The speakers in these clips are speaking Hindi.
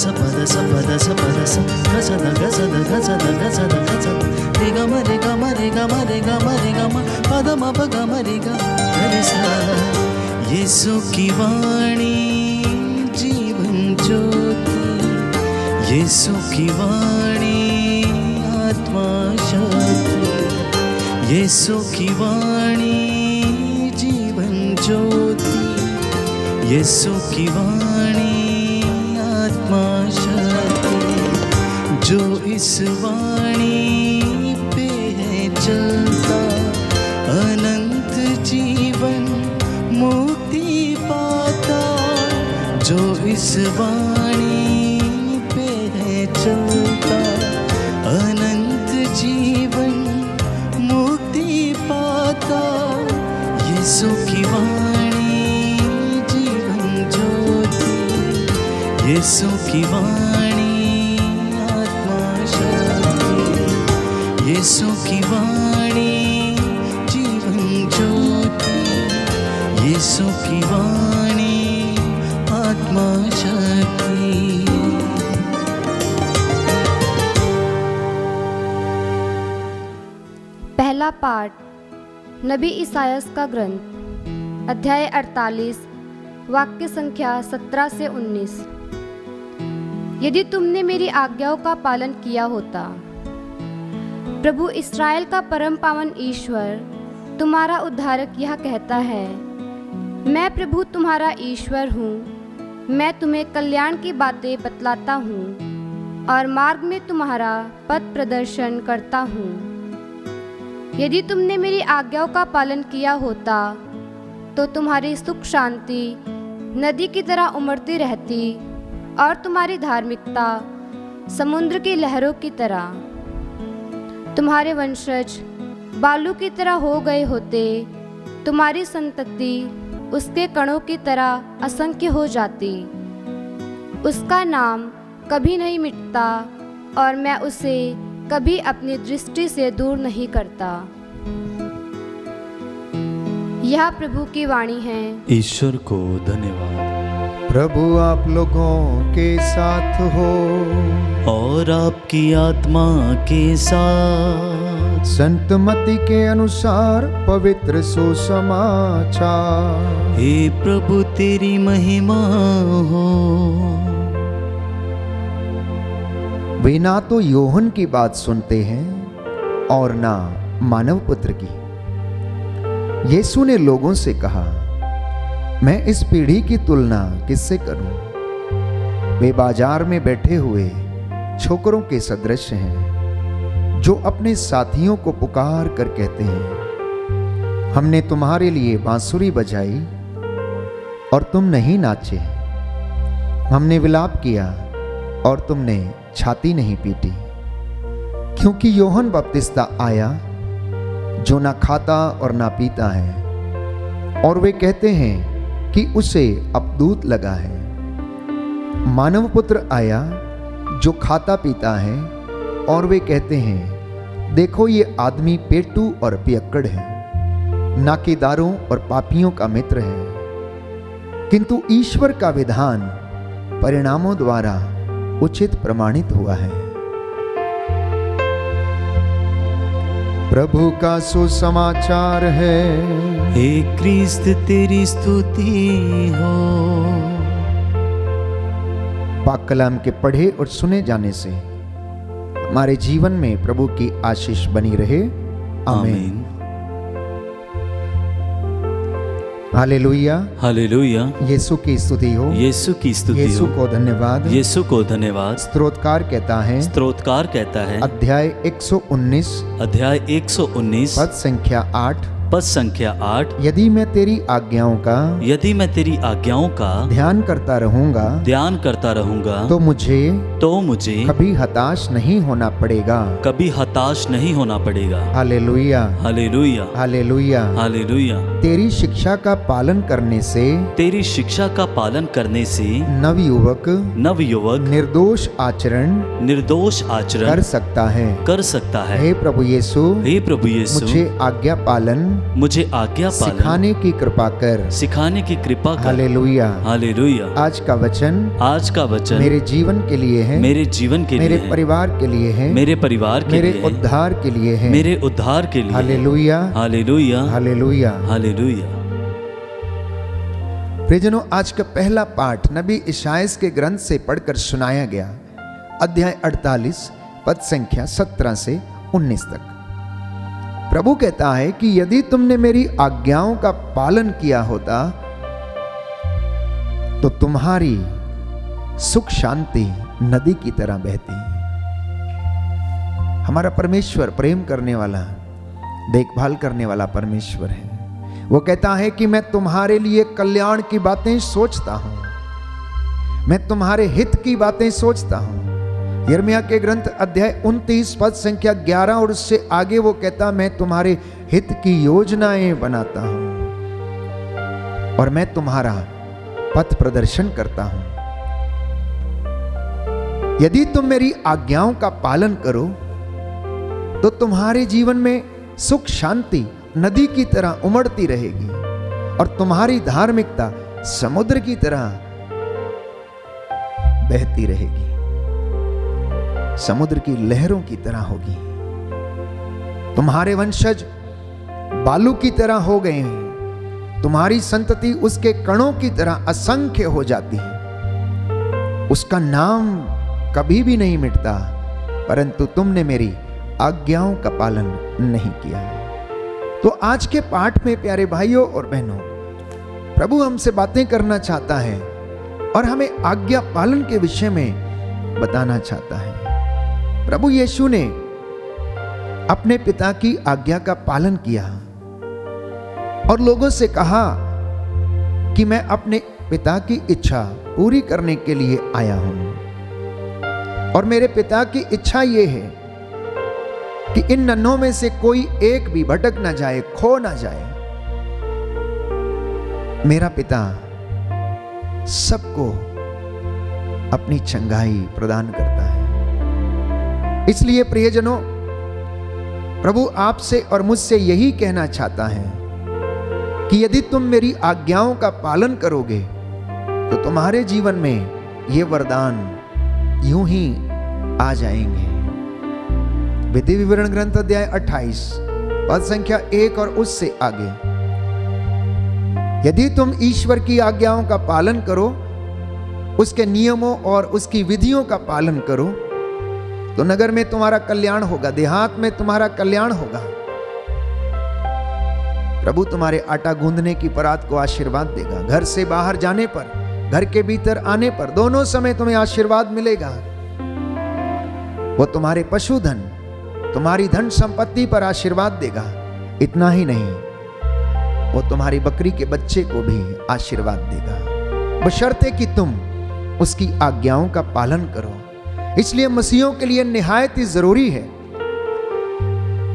ಸ ಪದ ಸ ಪದ ಸ ಪದ ಸ ಗಸದ ಗಸದ ಗಸದ ಗಸದ ಗಸದ ರಿ ಗ ಮ ರಿ ಗ ಮ ರಿ ಗ ಮ ರಿ ಗ ಮ ರಿ ಗ ಮ ಪದ ಮ ಪ ಗ ಮ ರಿ ಗ ರಿ ಸ ಯೇಸು की वाणी जीवन ज्योति यीशु की वाणी आत्मा शक्ति यीशु की वाणी जीवन ज्योति यीशु की वाणी आत्मा शक्ति जो इस वाणी पे है चलता अनंत जीवन मुक्ति पाता जो इस वाणी पे है चलता अनंत जीवन मुक्ति पाता यीशु की वाणी जीवन ज्योति यीशु की वाणी आत्मा शक्ति यीशु की वाणी जीवन ज्योति यीशु की वाणी आत्मा शक्ति। पहला पाठ नबी ईसायास का ग्रंथ, अध्याय 48, वाक्य संख्या 17 से 19। यदि तुमने मेरी आज्ञाओं का पालन किया होता। प्रभु इस्राएल का परम पावन ईश्वर तुम्हारा उद्धारक यह कहता है, मैं प्रभु तुम्हारा ईश्वर हूँ। मैं तुम्हें कल्याण की बातें बतलाता हूँ और मार्ग में तुम्हारा पथ प्रदर्शन करता हूँ। यदि तुमने मेरी आज्ञाओं का पालन किया होता तो तुम्हारी सुख शांति नदी की तरह उमड़ती रहती और तुम्हारी धार्मिकता समुद्र की लहरों की तरह। तुम्हारे वंशज बालू की तरह हो गए होते, तुम्हारी संतति उसके कणों की तरह असंख्य हो जाती। उसका नाम कभी नहीं मिटता और मैं उसे कभी अपनी दृष्टि से दूर नहीं करता। यह प्रभु की वाणी है। ईश्वर को धन्यवाद। प्रभु आप लोगों के साथ हो और आपकी आत्मा के साथ। संत मत्ती के अनुसार पवित्र सुसमाचार। हे प्रभु तेरी महिमा हो। वे ना तो योहन की बात सुनते हैं और ना मानव पुत्र की। यीशु ने लोगों से कहा, मैं इस पीढ़ी की तुलना किससे करूं? वे बाजार में बैठे हुए छोकरों के सदृश हैं, जो अपने साथियों को पुकार कर कहते हैं, हमने तुम्हारे लिए बांसुरी बजाई और तुम नहीं नाचे। हमने विलाप किया और तुमने छाती नहीं पीटी। क्योंकि योहन बपतिस्ता आया जो ना खाता और ना पीता है, और वे कहते हैं कि उसे अपदूत लगा है। मानव पुत्र आया जो खाता पीता है, और वे कहते हैं, देखो ये आदमी पेटू और पियक्कड़ है, नाकेदारों और पापियों का मित्र है। किंतु ईश्वर का विधान परिणामों द्वारा उचित प्रमाणित हुआ है। प्रभु का सुसमाचार है। हे क्रिस्त तेरी स्तुति हो। पाक कलाम के पढ़े और सुने जाने से हमारे जीवन में प्रभु की आशीष बनी रहे। आमीन। Hallelujah, hallelujah. यीशु की स्तुति हो। यीशु की स्तुति यीशु हो। को धन्यवाद। यीशु को धन्यवाद। स्तोत्रकार कहता है, स्तोत्रकार कहता है, अध्याय 119 अध्याय 119 पद संख्या 8, पद संख्या 8। यदि मैं तेरी आज्ञाओं का आज्ञाओं का ध्यान करता रहूंगा तो मुझे कभी हताश नहीं होना पड़ेगा। Hallelujah, hallelujah, hallelujah, hallelujah. तेरी शिक्षा का पालन करने से नवयुवक निर्दोष आचरण कर सकता है। हे प्रभु यीशु, मुझे आज्ञा पालन मुझे आज्ञा पालन सिखाने की कृपा कर। सिखाने की कृपा कर। हालेलुया। हालेलुया। आज का वचन मेरे जीवन के लिए है, मेरे जीवन के मेरे लिए, परिवार के लिए है, मेरे परिवार के मेरे लिए, उद्धार के लिए है, मेरे उद्धार के लिए। हालेलुया। हालेलुया। हालेलुया। हालेलुया। प्रियजनों, आज का पहला पाठ नबी इशायास के ग्रंथ से पढ़कर सुनाया गया, अध्याय 48 पद संख्या 17 से 19 तक। प्रभु कहता है कि यदि तुमने मेरी आज्ञाओं का पालन किया होता तो तुम्हारी सुख शांति नदी की तरह बहती। हमारा परमेश्वर प्रेम करने वाला, देखभाल करने वाला परमेश्वर है। वो कहता है कि मैं तुम्हारे लिए कल्याण की बातें सोचता हूं, मैं तुम्हारे हित की बातें सोचता हूं। यिर्मयाह के ग्रंथ अध्याय 29 पद संख्या 11 और उससे आगे वो कहता, मैं तुम्हारे हित की योजनाएं बनाता हूं और मैं तुम्हारा पथ प्रदर्शन करता हूं। यदि तुम मेरी आज्ञाओं का पालन करो तो तुम्हारे जीवन में सुख शांति नदी की तरह उमड़ती रहेगी और तुम्हारी धार्मिकता समुद्र की तरह बहती रहेगी, समुद्र की लहरों की तरह होगी। तुम्हारे वंशज बालू की तरह हो गए हैं, तुम्हारी संतति उसके कणों की तरह असंख्य हो जाती है। उसका नाम कभी भी नहीं मिटता, परंतु तुमने मेरी आज्ञाओं का पालन नहीं किया। तो आज के पाठ में प्यारे भाइयों और बहनों, प्रभु हमसे बातें करना चाहता है और हमें आज्ञा पालन के विषय में बताना चाहता है। प्रभु यीशु ने अपने पिता की आज्ञा का पालन किया और लोगों से कहा कि मैं अपने पिता की इच्छा पूरी करने के लिए आया हूं और मेरे पिता की इच्छा यह है कि इन नन्हों में से कोई एक भी भटक ना जाए, खो ना जाए। मेरा पिता सबको अपनी चंगाई प्रदान करता है। इसलिए प्रियजनों, प्रभु आपसे और मुझसे यही कहना चाहता है कि यदि तुम मेरी आज्ञाओं का पालन करोगे तो तुम्हारे जीवन में ये वरदान यूं ही आ जाएंगे। विधि विवरण ग्रंथ अध्याय 28 पद संख्या 1 और उससे आगे, यदि तुम ईश्वर की आज्ञाओं का पालन करो, उसके नियमों और उसकी विधियों का पालन करो, तो नगर में तुम्हारा कल्याण होगा, देहात में तुम्हारा कल्याण होगा। प्रभु तुम्हारे आटा गूंदने की परात को आशीर्वाद देगा। घर से बाहर जाने पर, घर के भीतर आने पर, दोनों समय तुम्हें आशीर्वाद मिलेगा। वो तुम्हारे पशुधन, तुम्हारी धन संपत्ति पर आशीर्वाद देगा। इतना ही नहीं, वो तुम्हारी बकरी के बच्चे को भी आशीर्वाद देगा, बशर्ते कि तुम उसकी आज्ञाओं का पालन करो। इसलिए मसीहों के लिए निहायत ही जरूरी है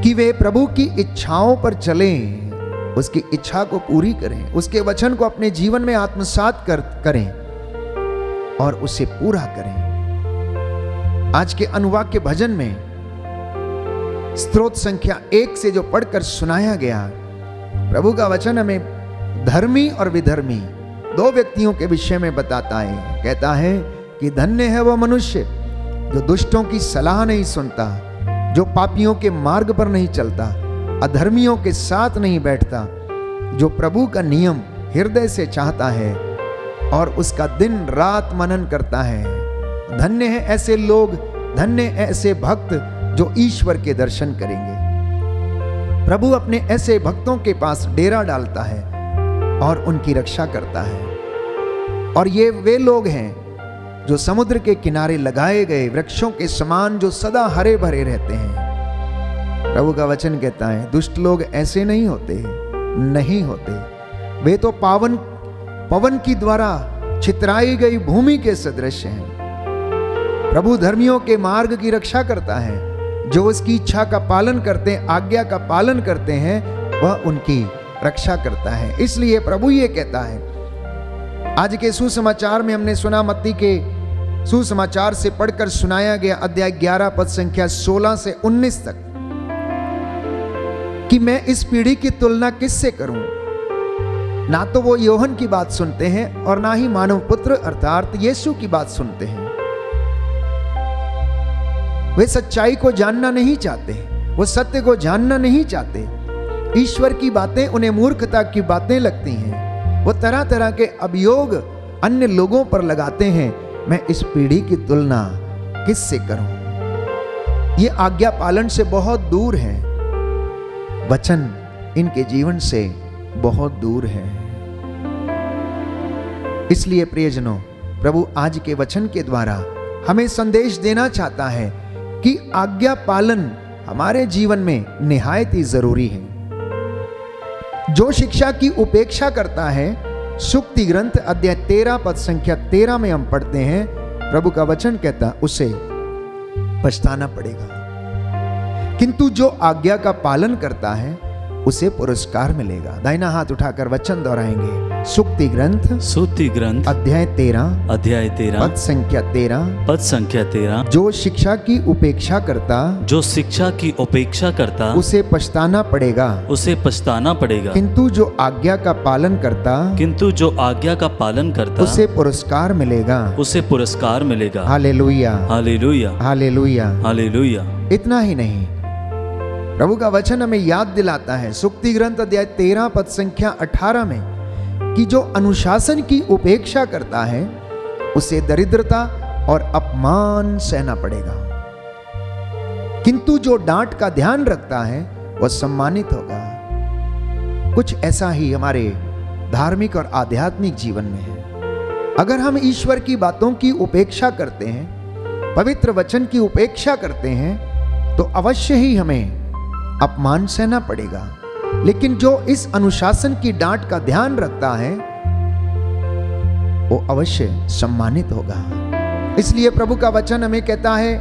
कि वे प्रभु की इच्छाओं पर चलें, उसकी इच्छा को पूरी करें, उसके वचन को अपने जीवन में आत्मसात करें और उसे पूरा करें। आज के अनुवाक्य भजन में स्तोत्र संख्या 1 से जो पढ़कर सुनाया गया, प्रभु का वचन हमें धर्मी और विधर्मी दो व्यक्तियों के विषय में बताता है। कहता है कि धन्य है वह मनुष्य जो दुष्टों की सलाह नहीं सुनता, जो पापियों के मार्ग पर नहीं चलता, अधर्मियों के साथ नहीं बैठता, जो प्रभु का नियम हृदय से चाहता है और उसका दिन रात मनन करता है। धन्य है ऐसे लोग, धन्य है ऐसे भक्त जो ईश्वर के दर्शन करेंगे। प्रभु अपने ऐसे भक्तों के पास डेरा डालता है और उनकी रक्षा करता है। और ये वे लोग हैं जो समुद्र के किनारे लगाए गए वृक्षों के समान, जो सदा हरे भरे रहते हैं। प्रभु का वचन कहता है, दुष्ट लोग ऐसे नहीं होते, नहीं होते। वे तो पवन की द्वारा छितराई गई भूमि के सदृश हैं। प्रभु धर्मियों के मार्ग की रक्षा करता है। जो उसकी इच्छा का पालन करते हैं, आज्ञा का पालन करते हैं, वह उनकी रक्षा करता है। इसलिए प्रभु ये कहता है, आज के सुसमाचार में हमने सुना, मत्ती के सुसमाचार से पढ़कर सुनाया गया अध्याय 11 पद संख्या 16 से 19 तक, कि कि मैं इस पीढ़ी की तुलना किससे करूं। ना तो वो योहन की बात सुनते हैं और ना ही मानव पुत्र अर्थात यीशु की बात सुनते हैं। वे सच्चाई को जानना नहीं चाहते, वो सत्य को जानना नहीं चाहते। ईश्वर की बातें उन्हें मूर्खता की बातें लगती हैं। वो तरह तरह के अभियोग अन्य लोगों पर लगाते हैं। मैं इस पीढ़ी की तुलना किससे करूं। ये आज्ञा पालन से बहुत दूर है, वचन इनके जीवन से बहुत दूर है। इसलिए प्रियजनों, प्रभु आज के वचन के द्वारा हमें संदेश देना चाहता है कि आज्ञा पालन हमारे जीवन में निहायत ही जरूरी है। जो शिक्षा की उपेक्षा करता है, सुक्ति ग्रंथ अध्याय 13 पद संख्या 13 में हम पढ़ते हैं, प्रभु का वचन कहता उसे पछताना पड़ेगा, किंतु जो आज्ञा का पालन करता है उसे पुरस्कार मिलेगा। दाहिना हाथ उठाकर वचन दोहराएंगे। सुक्ति ग्रंथ अध्याय 13 पद संख्या 13 जो शिक्षा की उपेक्षा करता उसे पछताना पड़ेगा, किंतु जो आज्ञा का पालन करता उसे पुरस्कार मिलेगा। Hallelujah, hallelujah, hallelujah, hallelujah. इतना ही नहीं, प्रभु का वचन हमें याद दिलाता है सुक्ति ग्रंथ अध्याय 13 पद संख्या 18 में कि जो अनुशासन की उपेक्षा करता है उसे दरिद्रता और अपमान सहना पड़ेगा, किंतु जो डांट का ध्यान रखता है वह सम्मानित होगा। कुछ ऐसा ही हमारे धार्मिक और आध्यात्मिक जीवन में है। अगर हम ईश्वर की बातों की उपेक्षा करते हैं, पवित्र वचन की उपेक्षा करते हैं, तो अवश्य ही हमें अपमान सहना पड़ेगा। लेकिन जो इस अनुशासन की डांट का ध्यान रखता है वो अवश्य सम्मानित होगा। इसलिए प्रभु का वचन हमें कहता है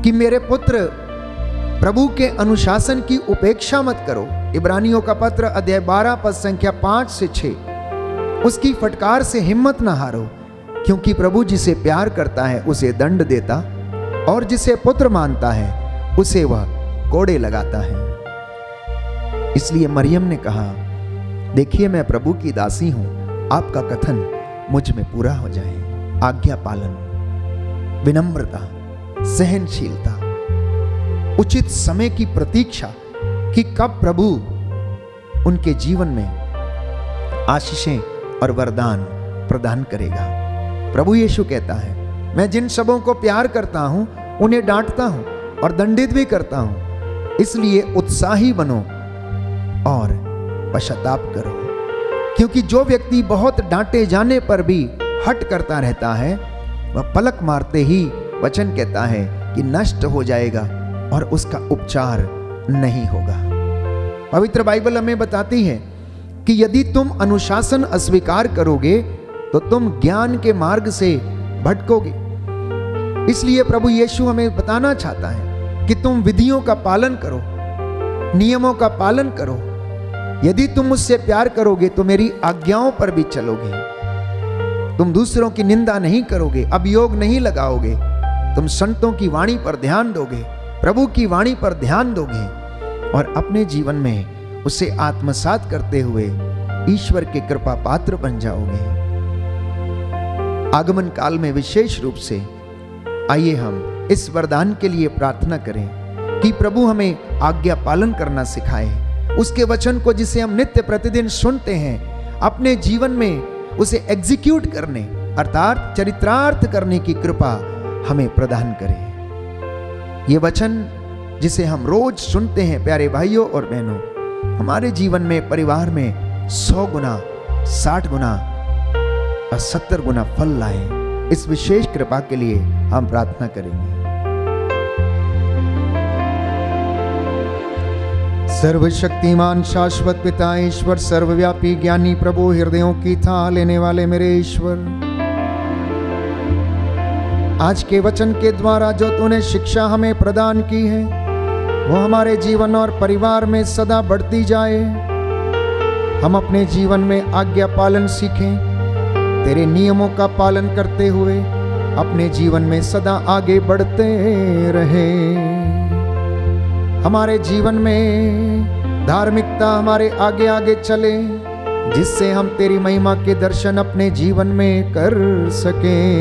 कि मेरे पुत्र, प्रभु के अनुशासन की उपेक्षा मत करो। इब्रानियों का पत्र अध्याय 12 पद संख्या 5 से 6। उसकी फटकार से हिम्मत न हारो, क्योंकि प्रभु जिसे प्यार करता है उसे दंड देता और जिसे पुत्र मानता है उसे वह कोड़े लगाता है। इसलिए मरियम ने कहा, देखिए मैं प्रभु की दासी हूं, आपका कथन मुझ में पूरा हो जाए। आज्ञा पालन, विनम्रता, सहनशीलता, उचित समय की प्रतीक्षा कि कब प्रभु उनके जीवन में आशीषें और वरदान प्रदान करेगा। प्रभु यीशु कहता है, मैं जिन सबों को प्यार करता हूं उन्हें डांटता हूं और दंडित भी करता हूं, इसलिए उत्साही बनो और पश्चाताप करो। क्योंकि जो व्यक्ति बहुत डांटे जाने पर भी हट करता रहता है वह पलक मारते ही, वचन कहता है कि नष्ट हो जाएगा और उसका उपचार नहीं होगा। पवित्र बाइबल हमें बताती है कि यदि तुम अनुशासन अस्वीकार करोगे तो तुम ज्ञान के मार्ग से भटकोगे। इसलिए प्रभु यीशु हमें बताना चाहता है कि तुम विधियों का पालन करो, नियमों का पालन करो। यदि तुम मुझसे प्यार करोगे तो मेरी आज्ञाओं पर भी चलोगे। तुम दूसरों की निंदा नहीं करोगे, अभियोग नहीं लगाओगे। तुम संतों की वाणी पर ध्यान दोगे, प्रभु की वाणी पर ध्यान दोगे और अपने जीवन में उसे आत्मसात करते हुए ईश्वर के कृपा पात्र बन जाओगे। आगमन काल में विशेष रूप से आइए हम इस वरदान के लिए प्रार्थना करें कि प्रभु हमें आज्ञा पालन करना सिखाए। उसके वचन को जिसे हम नित्य प्रतिदिन सुनते हैं, अपने जीवन में उसे एग्जीक्यूट करने अर्थात चरितार्थ करने की कृपा हमें प्रदान करें। ये वचन जिसे हम रोज सुनते हैं प्यारे भाइयों और बहनों, हमारे जीवन में, परिवार में 100 गुना, 60 गुना और 70 गुना फल लाए। इस विशेष कृपा के लिए हम प्रार्थना करेंगे। सर्वशक्तिमान शाश्वत पिता ईश्वर, सर्वव्यापी ज्ञानी प्रभु, हृदयों की थाह लेने वाले मेरे ईश्वर, आज के वचन के द्वारा जो तूने शिक्षा हमें प्रदान की है वो हमारे जीवन और परिवार में सदा बढ़ती जाए। हम अपने जीवन में आज्ञा पालन सीखें, तेरे नियमों का पालन करते हुए अपने जीवन में सदा आगे बढ़ते रहें। हमारे जीवन में धार्मिकता हमारे आगे आगे चले, जिससे हम तेरी महिमा के दर्शन अपने जीवन में कर सकें।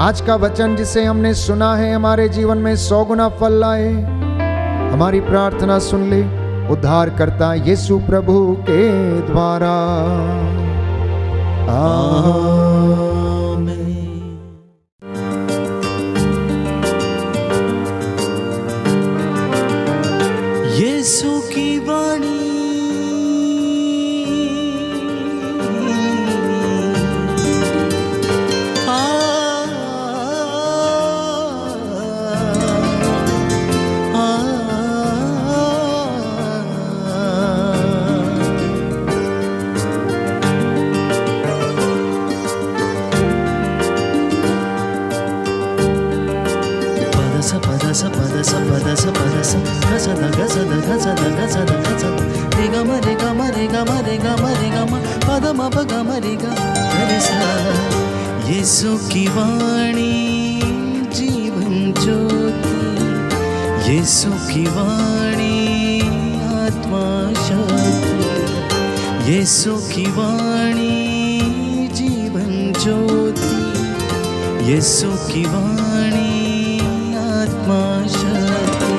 आज का वचन जिसे हमने सुना है हमारे जीवन में 100 गुना फल लाए। हमारी प्रार्थना सुन ले उद्धार करता यीशु प्रभु के द्वारा, आमीन। यीशु की वाणी यीशु की वाणी जीवन ज्योति, यीशु की वाणी आत्मा शक्ति, यीशु की वाणी जीवन ज्योति, यीशु की वाणी आत्मा शक्ति।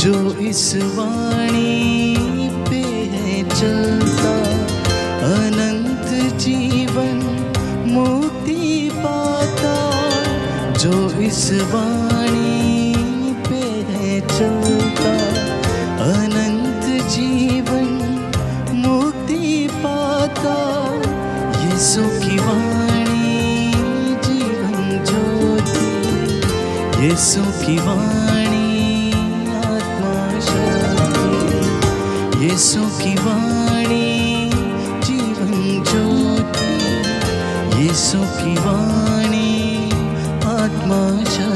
जो इस वाणी पे है चलता, अनंत जीवन मुक्ति पाता। जो इस वाणी पे है चलता, अनंत जीवन मुक्ति पाता। यीशु की वाणी जीवन ज्योति, यीशु की वाणी आत्मा शक्ति, यीशु की वाणी जीवन ज्योति, यीशु की वाणी आत्मा शक्ति।